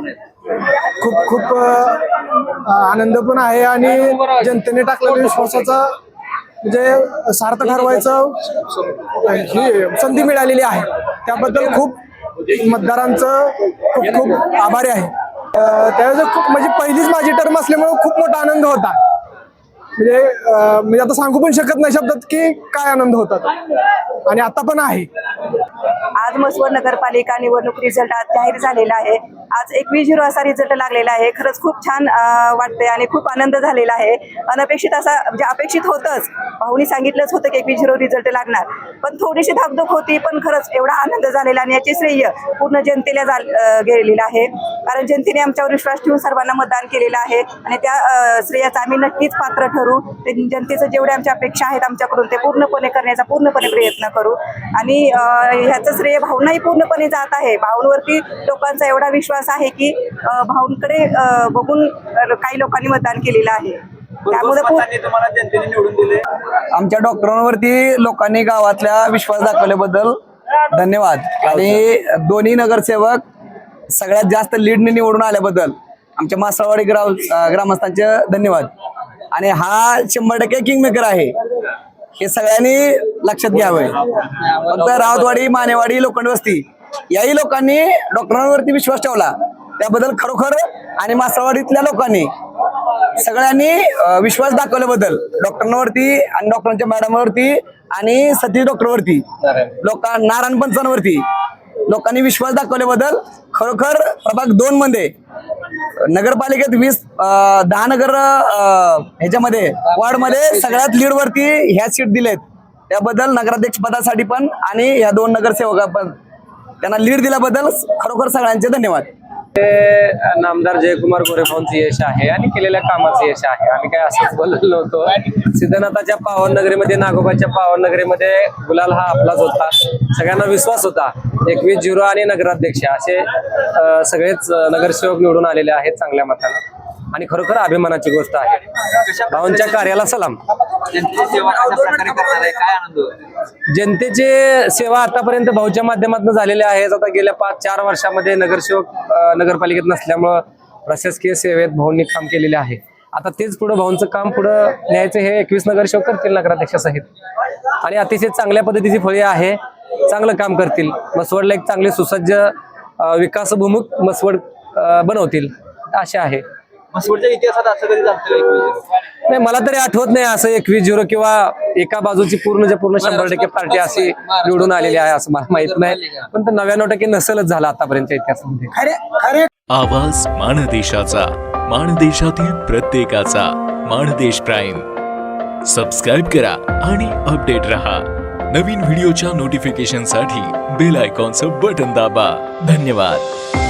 भावना आहेत? खूप खूप आनंद पण आहे आणि जनतेने टाकलेल्या विश्वासाचा म्हणजे सार्थ ठरवायचं ही संधी मिळालेली आहे, त्याबद्दल खूप मतदारांचं खूप खूप आभारी आहे. त्यावेळेस खूप म्हणजे पहिलीच माझी टर्म असल्यामुळे खूप मोठा आनंद होता. म्हणजे आता सांगू पण शकत नाही शब्दात की काय आनंद होता आणि आता पण आहे. आज मसवड नगरपालिका निवडणूक रिझल्ट आज जाहीर झालेला आहे. आज 21-0 असा रिझल्ट लागलेला आहे. खरंच खूप छान वाटतंय आणि खूप आनंद झालेला आहे. अनपेक्षित असा म्हणजे अपेक्षित होतंच, भाऊनी सांगितलंच होतं की 21-0 रिझल्ट लागणार, पण थोडीशी धाकधूक होती, पण खरंच एवढा आनंद झालेला आणि याचे श्रेय पूर्ण जनतेला गेलेलं आहे. कारण जनतेने आमच्यावर विश्वास ठेवून सर्वांना मतदान केलेलं आहे आणि त्या श्रेयाचा आम्ही नक्कीच पात्र ठरू. जनतेचं जेवढे आमच्या अपेक्षा आहेत आमच्याकडून ते पूर्णपणे करण्याचा पूर्णपणे प्रयत्न करू आणि ह्याचं श्रेय भाऊंनाही पूर्णपणे जात आहे. भाऊंवरती लोकांचा एवढा विश्वास आहे की भाऊंकडे बघून काही लोकांनी मतदान केलेलं आहे. त्यामुळे तुम्हाला जनतेने निवडून दिले. आमच्या डॉक्टरांवरती लोकांनी गावातल्या विश्वास दाखवल्याबद्दल धन्यवाद आणि दोन्ही नगरसेवक सगळ्यात जास्त लीडने निवडून आल्याबद्दल आमच्या मासळवाडी ग्रामस्थांचे धन्यवाद. आणि हा 100% किंगमेकर आहे हे सगळ्यांनी लक्षात घ्यावं. फक्त राऊतवाडी, मानेवाडी, लोखंडवस्ती याही लोकांनी डॉक्टरांवरती विश्वास ठेवला त्याबद्दल खरोखर आणि मासळवाडीतल्या लोकांनी सगळ्यांनी विश्वास दाखवल्याबद्दल डॉक्टरांवरती आणि डॉक्टरांच्या मॅडमवरती आणि सतीश डॉक्टरवरती नारायण पंचांवरती लोकांनी विश्वास दाखवल्याबद्दल खरोखर प्रभाग 2 मध्ये नगरपालिकेत 10 नगर ह्याच्यामध्ये वॉर्ड मध्ये सगळ्यात लीड वरती ह्या सीट दिलेत त्याबद्दल नगराध्यक्ष पदासाठी पण आणि ह्या 2 नगरसेवक पण त्यांना लीड दिल्याबद्दल खरोखर सगळ्यांचे धन्यवाद. नामदार जयकुमार गोरे भाऊंचं यश आहे आणि केलेल्या कामाचं यश आहे. आम्ही काय असंच बोललो नव्हतो. सिद्धनाथाच्या पावन नगरीमध्ये, नागोबाच्या पावन नगरीमध्ये गुलाल हा आपलाच होता. सगळ्यांना विश्वास होता. 21-0 आणि नगराध्यक्ष असे सगळेच नगरसेवक निवडून आलेले आहेत चांगल्या मताने आणि खरोखर अभिमानाची गोष्ट आहे. भाऊंच्या कार्याला सलाम. जनतेची सेवा आतापर्यंत भाऊच्या माध्यमातून झालेल्या आहेत. आता गेल्या 5-4 वर्षामध्ये नगरसेवक नगरपालिकेत नसल्यामुळं प्रशासकीय सेवेत भाऊंनी काम केलेले आहे. आता तेच पुढे भाऊंचं काम पुढे न्यायचं हे 21 नगरसेवक करतील नगराध्यक्ष सहित आणि अतिशय चांगल्या पद्धतीची फळे आहे. चांगलं काम करतील. मसवडला एक चांगले सुसज्ज विकासभूमुख मसवड बनवतील असे आहे. मसवडच्या इतिहासात असं कधी झालं नाही, मला तरी आठवत नाही असं 21-0 किंवा एका बाजूची पूर्ण 100% पार्टी अशी निवडून आलेली आहे असं मला माहित नाही, पण 99% नसेलच झालं आतापर्यंतच्या इतिहासामध्ये. आवाज माणदेशाचा, माणदेशातील प्रत्येकाचा. माणदेश प्राईम सबस्क्राईब करा आणि अपडेट रहा. नवीन व्हिडिओच्या नोटिफिकेशनसाठी बेल आयकॉनचं बटन दाबा. धन्यवाद.